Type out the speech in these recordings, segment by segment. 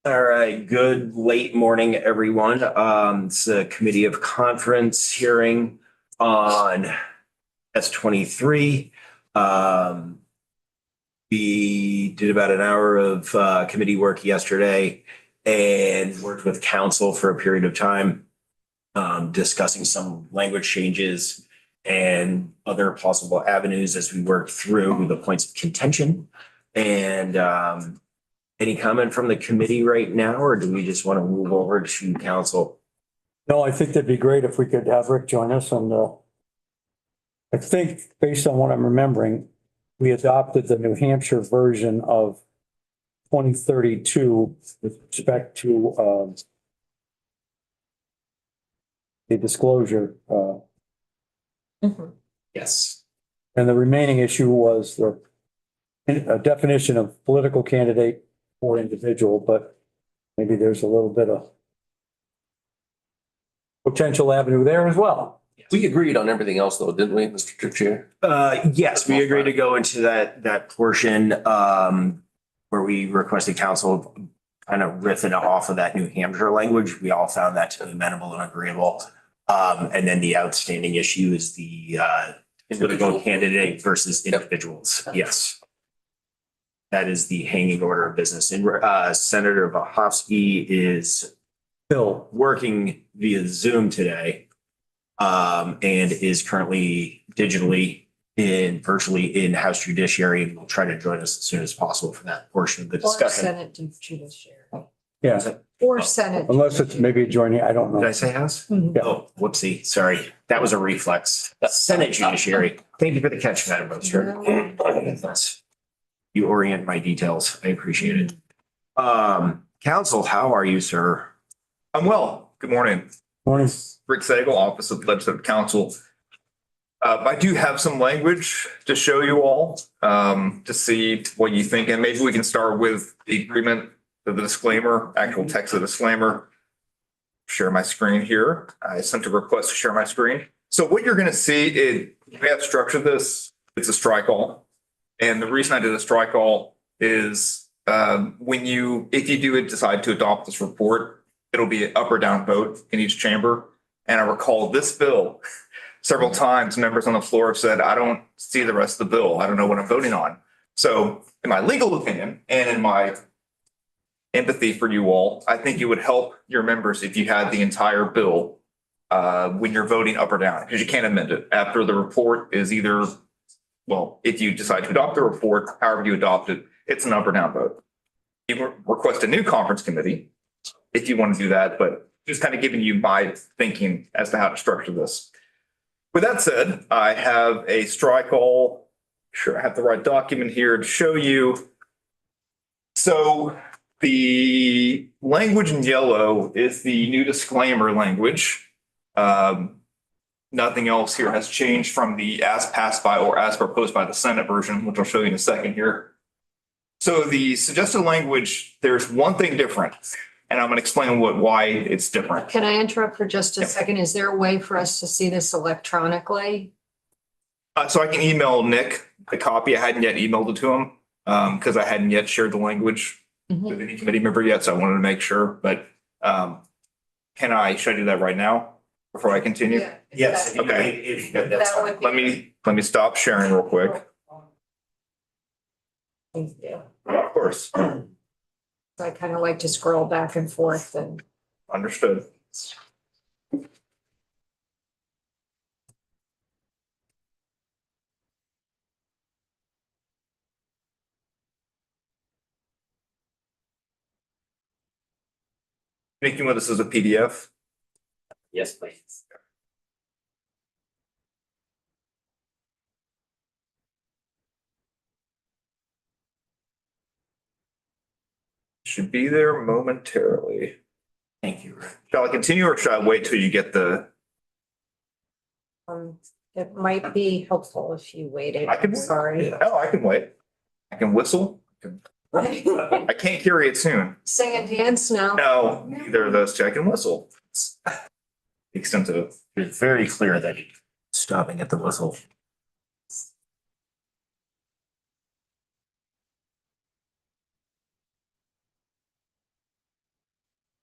All right, good late morning, everyone. It's a committee of conference hearing on S.23. We did about an hour of committee work yesterday and worked with council for a period of time, discussing some language changes and other possible avenues as we work through the points of contention. And any comment from the committee right now, or do we just want to move over to council? No, I think that'd be great if we could have Rick join us, and I think based on what I'm remembering, we adopted the New Hampshire version of 2032 with respect to the disclosure. Yes. And the remaining issue was the definition of political candidate or individual, but maybe there's a little bit of potential avenue there as well. We agreed on everything else though, didn't we, Mr. Chair? Yes, we agreed to go into that portion where we requested council kind of riffing off of that New Hampshire language. We all found that to be amenable and agreeable. And then the outstanding issue is the political candidate versus individuals. Yes. That is the hanging order of business. And Senator Vahovsky is still working via Zoom today, and is currently digitally virtually in House Judiciary, and will try to join us as soon as possible for that portion of the Or discussion. Senate Judiciary. Yeah, Or Senate. unless it's maybe joining, I don't Did I know. say House? Mhm. Oh, whoopsie. Sorry. That was a reflex. Senate Judiciary. Thank you for the catch, Madam Minister. You orient my details. I appreciate it. Council, how are you, sir? I'm well. Good morning. Morning. Rick Sagal, Office of Legislative Counsel. I do have some language to show you all to see what you think. And maybe we can start with the agreement, the disclaimer, actual text of the disclaimer. Share my screen here. I sent a request to share my screen. So what you're going to see is we have structured this. It's a strike all. And the reason I did a strike all is if you do decide to adopt this report, it'll be an up or down vote in each chamber. And I recall this bill several times, members on the floor have said, I don't see the rest of the bill. I don't know what I'm voting on. So in my legal opinion and in my empathy for you all, I think it would help your members if you had the entire bill when you're voting up or down, because you can't amend it after the report is either, well, if you decide to adopt the report, however you adopt it, it's an up or down vote. You request a new conference committee if you want to do that, but just kind of giving you my thinking as to how to structure this. With that said, I have a strike all. Sure, I have the right document here to show you. So the language in yellow is the new disclaimer language. Nothing else here has changed from the as passed by or as proposed by the Senate version, which I'll show you in a second here. So the suggested language, there's one thing different, and I'm going to explain why it's different. Can I interrupt for just a second? Is there a way for us to see this electronically? So I can email Nick the copy. I hadn't yet emailed it to him because I hadn't yet shared the language with any committee member yet, so I wanted to make sure. But should I do that right now before I continue? Yeah. Yes. Okay. That's fine. Let me stop sharing real quick. Thank you. Of course. I kind of like to scroll back and forth and. Understood. Nick, you want this as a PDF? Yes, please. Should be there momentarily. Thank you, Rick. Shall I continue or should I wait till you get the? It might be helpful if you waited. I can- Sorry. Oh, I can wait. I can whistle. I can't carry it soon. Sing and dance now. No, neither of those two. I can whistle. It's extensive. It's very clear that you're stopping at the whistle.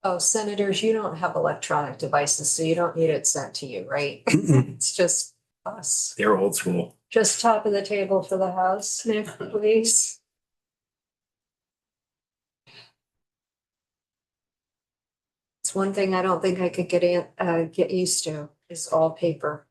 Oh, senators, you don't have electronic devices, so you don't need it sent to you, right? Mm-mm. It's just us. They're old school. Just top of the table for the House, Nick, please. It's one thing I don't think I could get used to is all paper.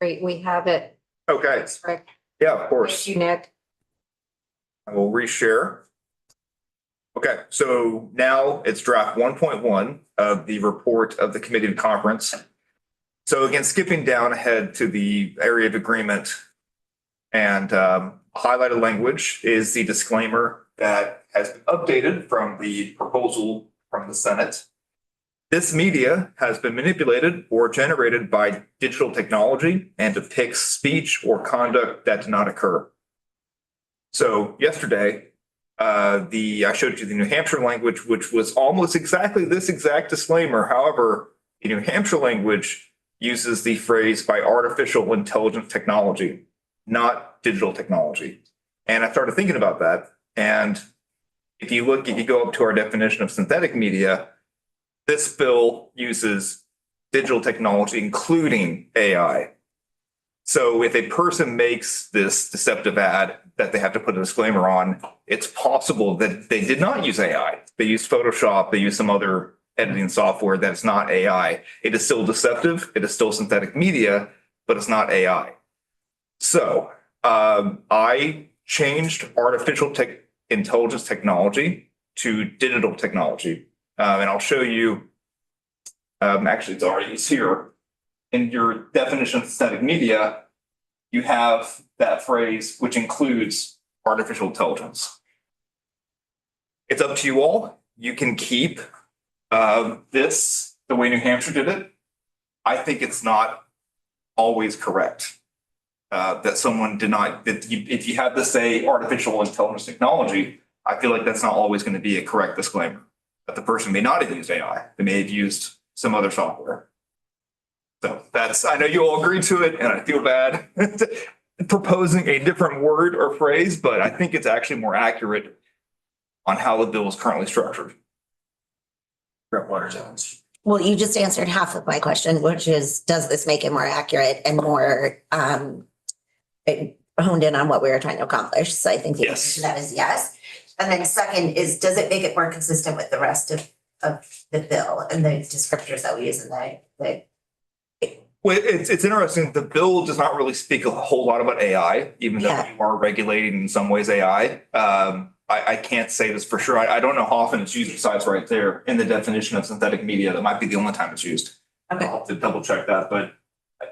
Great, we have it. Okay, Thanks, Rick. yeah, of Thank course. you, Nick. I will reshare. Okay, so now it's draft 1.1 of the report of the committee of conference. So again, skipping down ahead to the area of agreement and highlighted language is the disclaimer that has been updated from the proposal from the Senate. This media has been manipulated or generated by digital technology and depicts speech or conduct that did not occur. So yesterday, I showed you the New Hampshire language, which was almost exactly this exact disclaimer. However, the New Hampshire language uses the phrase by artificial intelligence technology, not digital technology. And I started thinking about that. And if you go up to our definition of synthetic media, this bill uses digital technology, including AI. So if a person makes this deceptive ad that they have to put a disclaimer on, it's possible that they did not use AI. They used Photoshop, they used some other editing software that's not AI. It is still deceptive, it is still synthetic media, but it's not AI. So I changed artificial intelligence technology to digital technology. And I'll show you, actually it's already here. In your definition of synthetic media, you have that phrase, which includes artificial intelligence. It's up to you all. You can keep this the way New Hampshire did it. I think it's not always correct that someone did not, if you have to say artificial intelligence technology, I feel like that's not always going to be a correct disclaimer. That the person may not have used AI. They may have used some other software. So I know you all agree to it, and I feel bad proposing a different word or phrase, but I think it's actually more accurate on how the bill is currently structured. Water zones. Well, you just answered half of my question, which is, does this make it more accurate and more honed in on what we were trying to accomplish? So I think the answer to that is yes. And then second is, does it make it more consistent with the rest of the bill and the descriptors that we use in the Well, it's interesting. The bill does not really speak a whole lot about AI, even though Yeah. we are regulating in some ways AI. I can't say this for sure. I don't know how often it's used besides right there in the definition of synthetic media. That might be the only time it's used. Okay. I'll have to double check that. But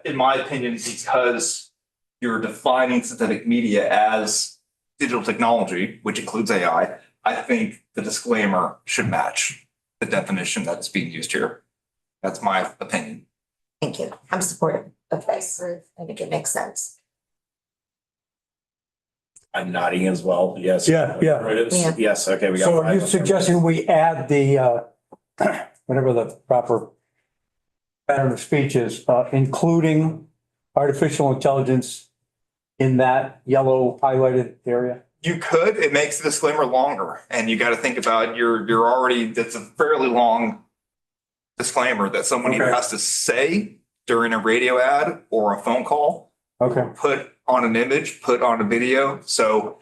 in my opinion, because you're defining synthetic media as digital technology, which includes AI, I think the disclaimer should match the definition that is being used here. That's my opinion. Thank you. I'm supportive of this. I think it makes sense. I'm nodding as well. Yes. Yeah, yeah. Right, Yeah. yes. Okay. We got. So are you five. suggesting we add the, whatever the proper pattern of speech is, including artificial intelligence in that yellow highlighted area? You could. It makes the disclaimer longer, and you got to think about you're already. That's a fairly long disclaimer that someone either Okay. has to say during a radio ad or a phone call, Okay, put on an image, put on a video. So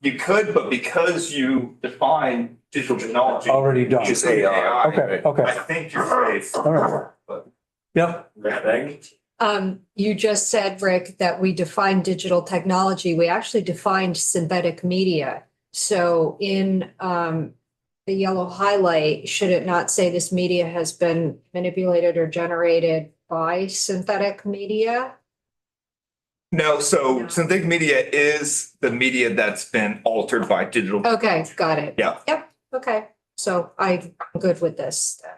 you could, but because you define digital technology, already done. use AI. Okay, I okay. think you're safe. All right. But Yep. You just said, Rick, that we defined digital technology. We actually defined synthetic media. So in the yellow highlight, should it not say this media has been manipulated or generated by synthetic media? no, so No. synthetic media is the media that's been altered by digital. Okay, got it. Yeah. Yep, okay. So I'm good with this then.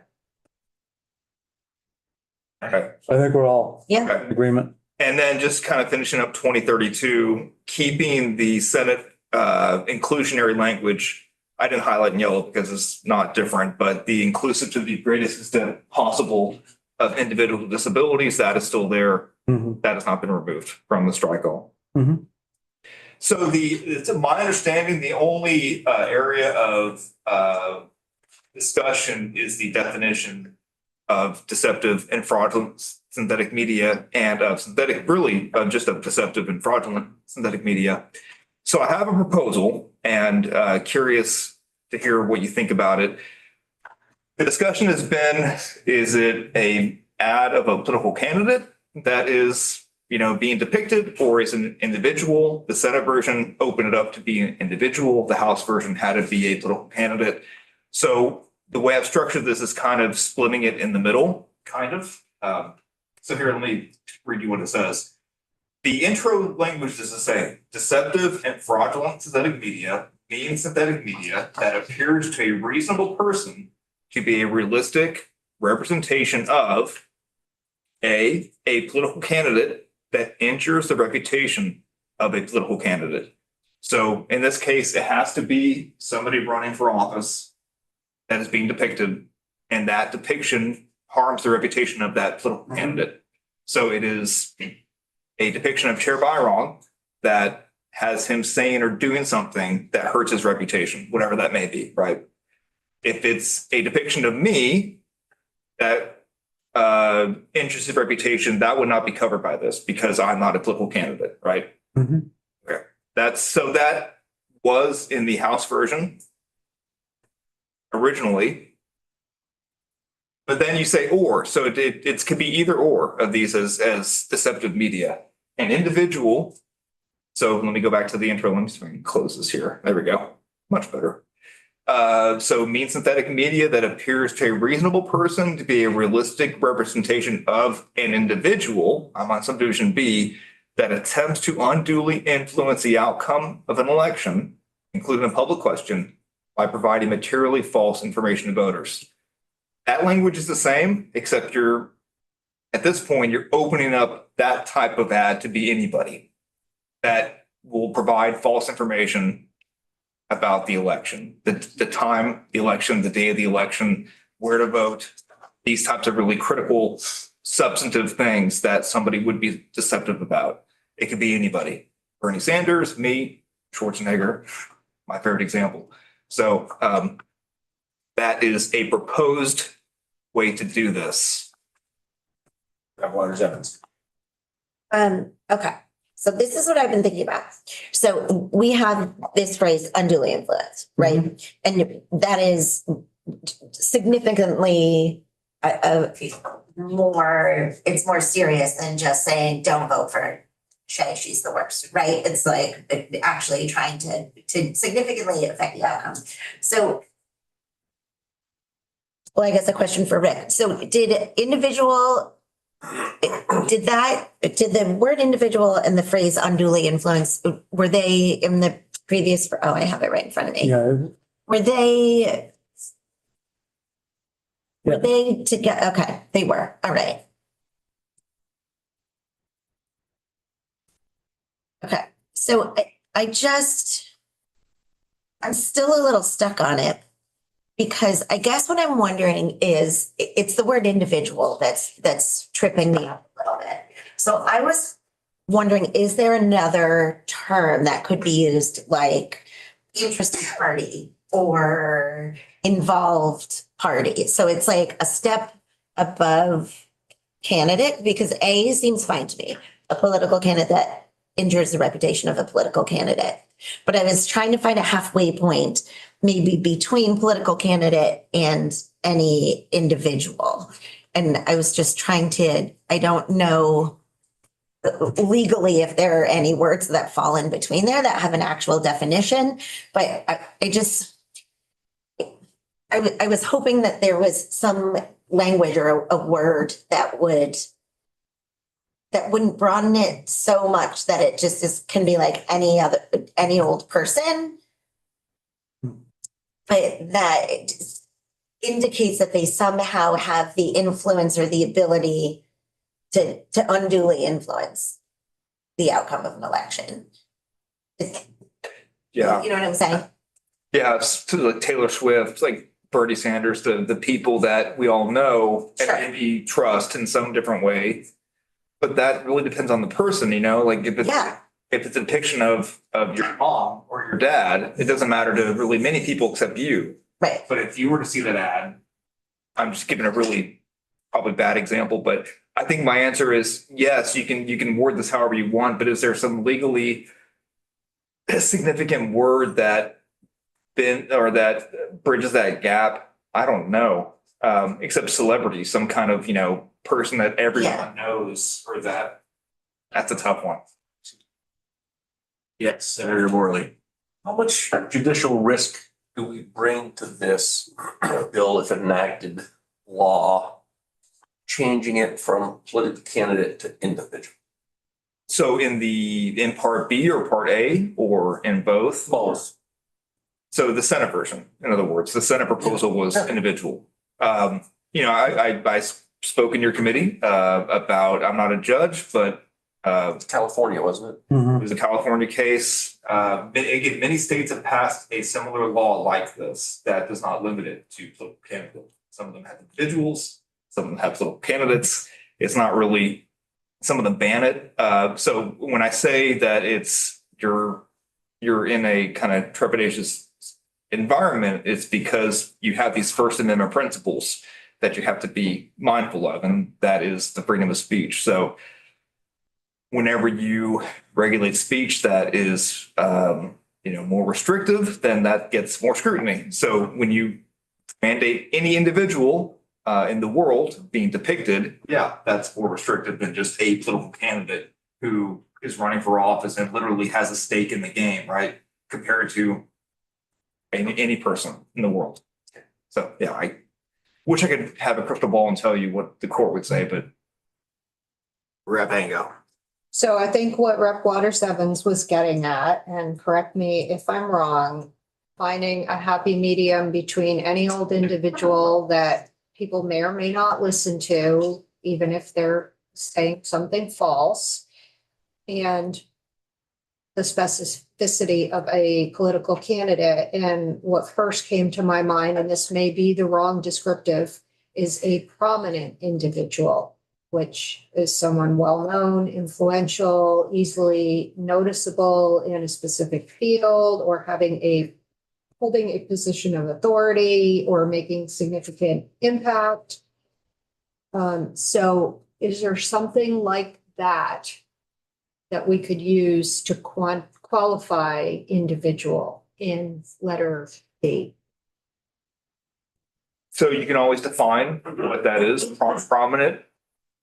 Okay. So I think we're all Yeah. in agreement. And then just kind of finishing up 2032, keeping the Senate inclusionary language. I didn't highlight in yellow because it's not different, but the inclusive to the greatest extent possible of individual with disabilities, that is still there. Mhm. That has not been removed from the strike all. Mhm. So it's my understanding, the only area of discussion is the definition of deceptive and fraudulent synthetic media and of synthetic, really, just of deceptive and fraudulent synthetic media. So I have a proposal and curious to hear what you think about it. The discussion has been, is it a ad of a political candidate that is, being depicted, or is an individual? The Senate version opened it up to be an individual. The House version had it be a political candidate. So the way I've structured this is kind of splitting it in the middle, kind of. So here, let me read you what it says. The intro language is to say deceptive and fraudulent synthetic media means synthetic media that appears to a reasonable person to be a realistic representation of a political candidate that injures the reputation of a political candidate. So in this case, it has to be somebody running for office that is being depicted, and that depiction harms the reputation of that political candidate. So it is a depiction of Chair Byron that has him saying or doing something that hurts his reputation, whatever that may be, right? If it's a depiction of me that injures his reputation, that would not be covered by this because I'm not a political candidate, right? Mhm. Okay. That was in the House version originally. But then you say or, so it could be either or of these as deceptive media. An individual, so let me go back to the intro. Let me close this here. There we go. Much better. So means synthetic media that appears to a reasonable person to be a realistic representation of an individual. I'm on subdivision B, that attempts to unduly influence the outcome of an election, including a public question, by providing materially false information to voters. That language is the same, except at this point, you're opening up that type of ad to be anybody that will provide false information about the election, the time, the election, the day of the election, where to vote, these types of really critical, substantive things that somebody would be deceptive about. It could be anybody. Bernie Sanders, me, Schwarzenegger, my favorite example. So that is a proposed way to do this. Waters Evans. Okay, so this is what I've been thinking about. So we have this phrase unduly influenced, right? And that is significantly it's more serious than just saying, don't vote for Shay, she's the worst, right? It's like actually trying to significantly affect the outcome. So, well, I guess a question for Rick. So did the word individual and the phrase unduly influenced, were they in the previous, oh, I have it right in front of me. Yeah. Were they together? Okay, they were. All right. Okay, so I'm still a little stuck on it because I guess what I'm wondering is it's the word individual that's tripping me up a little bit. So I was wondering, is there another term that could be used like interested party or involved party? So it's like a step above candidate, because A seems fine to me, a political candidate that injures the reputation of a political candidate. But I was trying to find a halfway point, maybe between political candidate and any individual. And I was just trying to, I don't know legally if there are any words that fall in between there that have an actual definition, but I was hoping that there was some language or a word that wouldn't broaden it so much that it just can be like any old person. But that indicates that they somehow have the influence or the ability to unduly influence the outcome of an election. Yeah. You know what I'm saying? Yeah, it's to like Taylor Swift, like Bernie Sanders, the people that we all know and Sure. maybe trust in some different way. But that really depends on the person, like Yeah. if it's a depiction of your mom or your dad, it doesn't matter to really many people except you. Right. But if you were to see that ad, I'm just giving a really probably bad example, but I think my answer is yes, you can word this however you want, but is there some legally significant word that that bridges that gap? I don't know. Except celebrity, some kind of, person that everyone knows, or that's a tough one. Yes, Senator Morley. How much judicial risk do we bring to this bill if enacted law, changing it from political candidate to individual? So in part B or part A or in both? Both. So the Senate version, in other words, the Senate proposal was individual. I spoke in your committee about, I'm not a judge, but California, wasn't it? it was a California case. Again, many states have passed a similar law like this that does not limit it to political candidates. Some of them have individuals, some of them have political candidates. It's not really, some of them ban it. So when I say that you're in a kind of trepidatious environment, it's because you have these First Amendment principles that you have to be mindful of, and that is the freedom of speech. So whenever you regulate speech that is, more restrictive, then that gets more scrutiny. So when you mandate any individual in the world being depicted, yeah, that's more restrictive than just a political candidate who is running for office and literally has a stake in the game, right? Compared to any person in the world. So, yeah, I wish I could have a crystal ball and tell you what the court would say, but. Rep Ango. So I think what Rep. Waters Evans was getting at, and correct me if I'm wrong, finding a happy medium between any old individual that people may or may not listen to, even if they're saying something false, and the specificity of a political candidate. And what first came to my mind, and this may be the wrong descriptive, is a prominent individual, which is someone well-known, influential, easily noticeable in a specific field, or holding a position of authority or making significant impact. So is there something like that we could use to qualify individual in letter B? So you can always define what that is. Prominent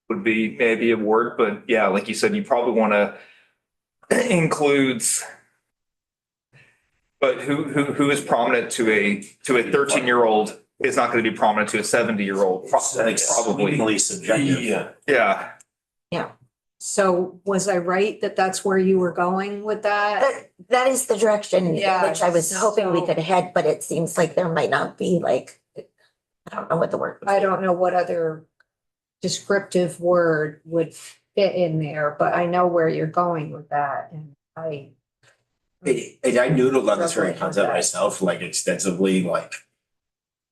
would be maybe a word, but yeah, like you said, you probably want to includes. But who is prominent to a 13-year-old is not going to be prominent to a 70-year-old. Probably. Exceedingly subjective. Yeah. Yeah. So was I right that that's where you were going with that? That is the direction in Yeah, which I was hoping we so- could head, but it seems like there might not be I don't know what the word. would I be. don't know what other descriptive word would fit in there, but I know where you're going with that, and I noodled on this very Struggling with concept that. myself, like extensively,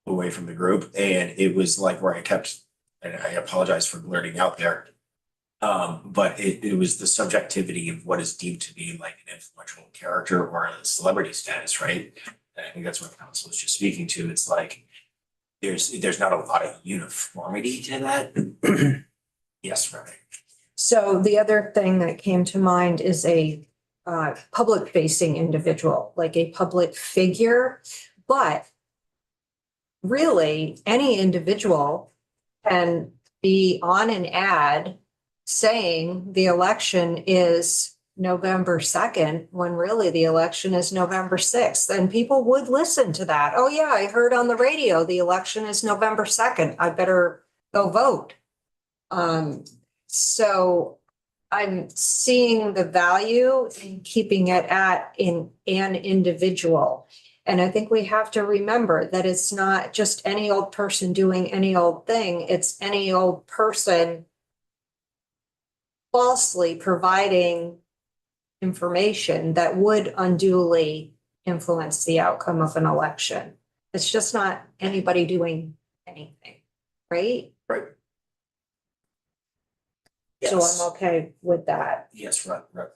away from the group, and it was like where I kept, and I apologize for blurting out there. But it was the subjectivity of what is deemed to be like an influential character or a celebrity status, right? And I think that's what council was just speaking to. It's like there's not a lot of uniformity to that. Yes, right. So the other thing that came to mind is a public facing individual, like a public figure. But really, any individual can be on an ad saying the election is November 2nd, when really the election is November 6th. And people would listen to that. Oh, yeah, I heard on the radio the election is November 2nd. I better go vote. So I'm seeing the value in keeping it at an individual. And I think we have to remember that it's not just any old person doing any old thing. It's any old person falsely providing information that would unduly influence the outcome of an election. It's just not anybody doing anything, right? Right. So Yes. I'm okay with that. Yes, right, right.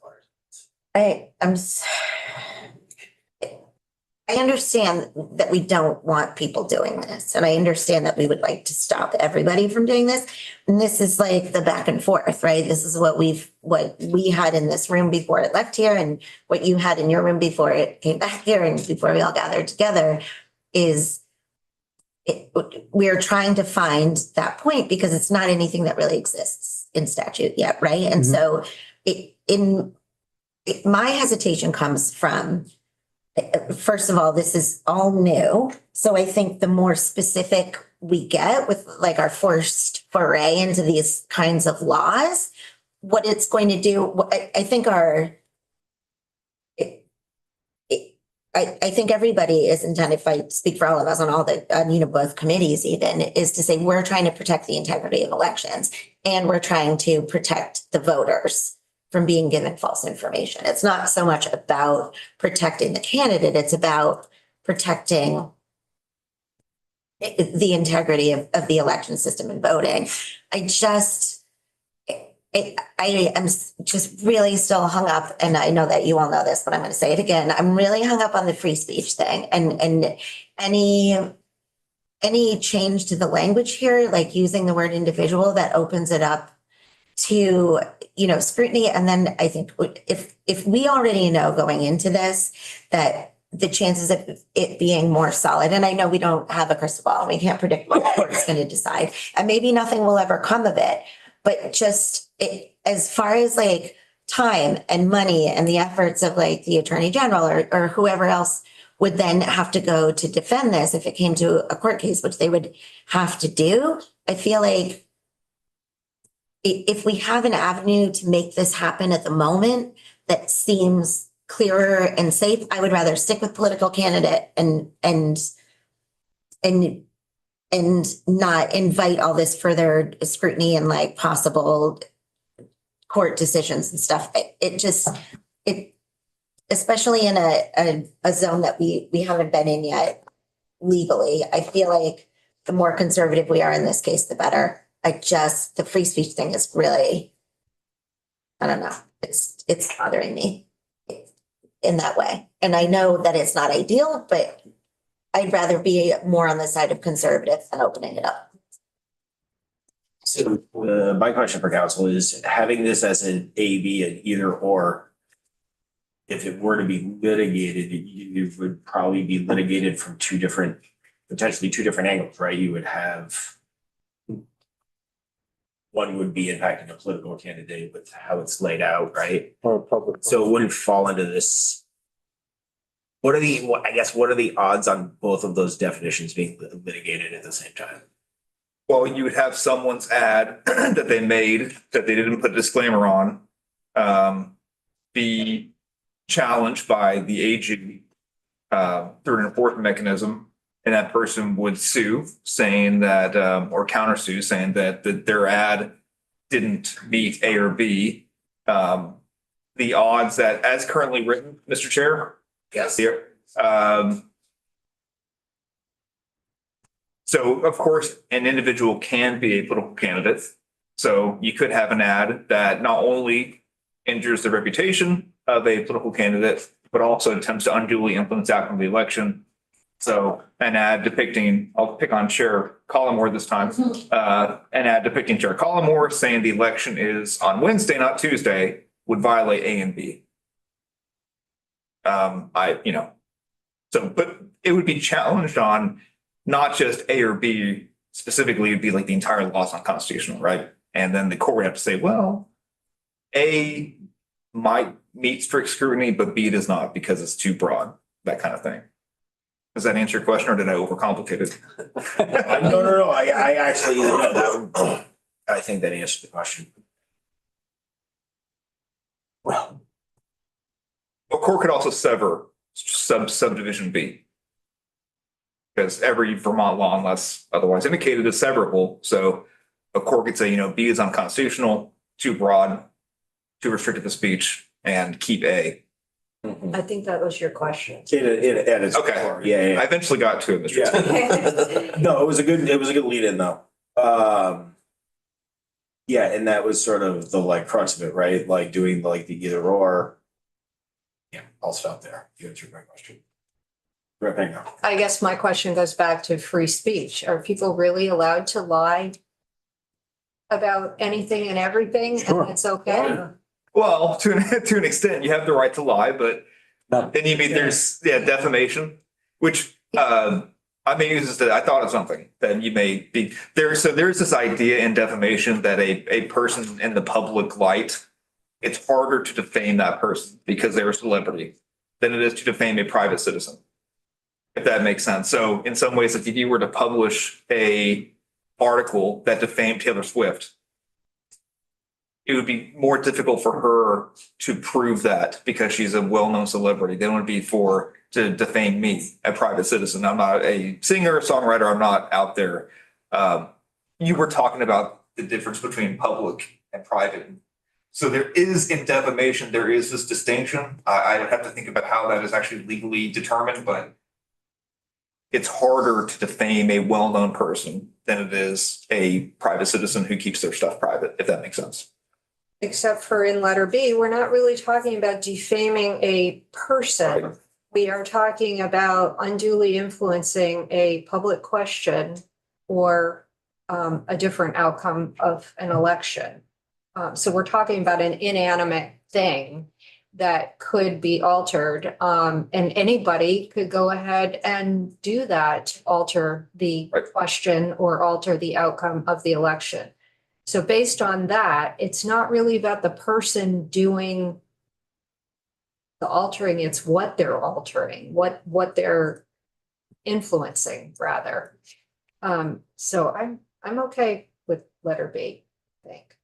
I understand that we don't want people doing this, and I understand that we would like to stop everybody from doing this. And this is like the back and forth, right? This is what we had in this room before it left here, and what you had in your room before it came back here, and before we all gathered together is we're trying to find that point because it's not anything that really exists in statute yet, right? And so my hesitation comes from, first of all, this is all new. So I think the more specific we get with like our first foray into these kinds of laws, what it's going to do, I think I think everybody is intended, if I speak for all of us on all the, both committees even, is to say we're trying to protect the integrity of elections and we're trying to protect the voters from being given false information. It's not so much about protecting the candidate, it's about protecting the integrity of the election system and voting. I am just really still hung up, and I know that you all know this, but I'm going to say it again. I'm really hung up on the free speech thing and any change to the language here, like using the word individual, that opens it up to, scrutiny. And then I think if we already know going into this that the chances of it being more solid, and I know we don't have a crystal ball, we can't predict what the court's going to decide, and maybe nothing will ever come of it, but just as far as like time and money and the efforts of like the attorney general or whoever else would then have to go to defend this if it came to a court case, which they would have to do. I feel like if we have an avenue to make this happen at the moment that seems clearer and safe, I would rather stick with political candidate and not invite all this further scrutiny and like possible court decisions and stuff. It especially in a zone that we haven't been in yet legally, I feel like the more conservative we are in this case, the better. The free speech thing is really, I don't know, it's bothering me in that way. And I know that it's not ideal, but I'd rather be more on the side of conservative than opening it up. So my question for council is having this as an A, B, and either or, if it were to be litigated, you would probably be litigated from potentially two different angles, right? You would have one would be impacting a political candidate with how it's laid out, right? Or public. So it wouldn't fall into this. What are the odds on both of those definitions being litigated at the same time? Well, you would have someone's ad that they made that they didn't put a disclaimer on, be challenged by the AG through an enforcement mechanism, and that person would sue saying that, or countersue saying that their ad didn't meet A or B. The odds that, as currently written, Mr. Chair. Yes. Here. So of course, an individual can be a political candidate. So you could have an ad that not only injures the reputation of a political candidate, but also attempts to unduly influence the outcome of the election. So an ad depicting, I'll pick on Chair Collmore this time, an ad depicting Chair Collmore saying the election is on Wednesday, not Tuesday, would violate A and B. But it would be challenged on not just A or B specifically, it'd be like the entire law is unconstitutional, right? And then the court would have to say, well, A might meet strict scrutiny, but B does not because it's too broad, that kind of thing. Does that answer your question or did I overcomplicate it? No. I actually, I think that answered the question. Well, A court could also sever subdivision B. Because every Vermont law, unless otherwise indicated, is severable. So a court could say, B is unconstitutional, too broad, to restrict the speech and keep A. I think that was your question. It at its Okay. core, yeah. I eventually got to it, Mr. Yeah. Chairman. No, it was a good lead in though. Yeah, and that was sort of the like crux of it, right? Like doing like the either or. Yeah, I'll stop there. You answered my question. Right, hang on. I guess my question goes back to free speech. Are people really allowed to lie about anything and everything? Sure. And it's okay? Well, to an extent, you have the right to lie, but No. then you mean there's defamation, which I may use this. I thought of something that you may be there. So there's this idea in defamation that a person in the public light, it's harder to defame that person because they're a celebrity than it is to defame a private citizen. If that makes sense. So in some ways, if you were to publish a article that defamed Taylor Swift, it would be more difficult for her to prove that because she's a well-known celebrity than it would be to defame me, a private citizen. I'm not a singer, songwriter. I'm not out there. You were talking about the difference between public and private. So there is in defamation, there is this distinction. I would have to think about how that is actually legally determined, but it's harder to defame a well-known person than it is a private citizen who keeps their stuff private, if that makes sense. Except for in letter B, we're not really talking about defaming a person. Right. We are talking about unduly influencing a public question or a different outcome of an election. So we're talking about an inanimate thing that could be altered. And anybody could go ahead and do that, alter the Right. question or alter the outcome of the election. So based on that, it's not really about the person doing the altering, it's what they're altering, what they're influencing rather. So I'm okay with letter B, I think.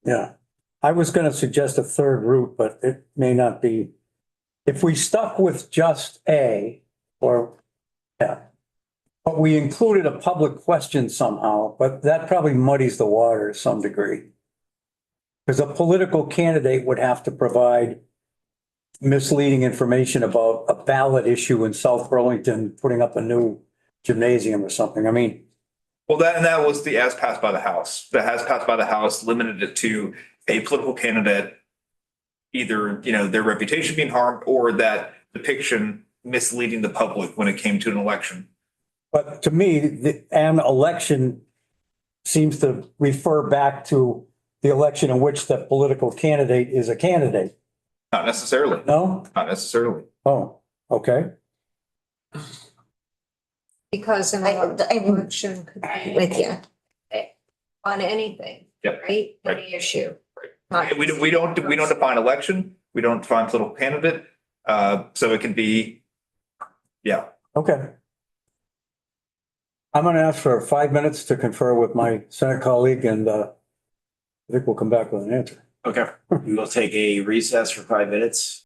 Yeah, I was gonna suggest a third route, but it may not be. If we stuck with just A, or, yeah. But we included a public question somehow, but that probably muddies the water to some degree. Because a political candidate would have to provide misleading information about a ballot issue in South Burlington, putting up a new gymnasium or something. I mean, Well, that was the as passed by the House. The as passed by the House limited it to a political candidate, either, their reputation being harmed or that depiction misleading the public when it came to an election. but to me, an election seems to refer back to the election in which the political candidate is a candidate. Not necessarily. No? Not necessarily. Oh, okay. Because an I'm election could be with you. on anything, Yep. right? Right. Any issue. Not- We don't define election. We don't define political candidate. So it can be, yeah. Okay. I'm going to ask for 5 minutes to confer with my Senate colleague, and I think we'll come back with an answer. Okay, we will take a recess for 5 minutes.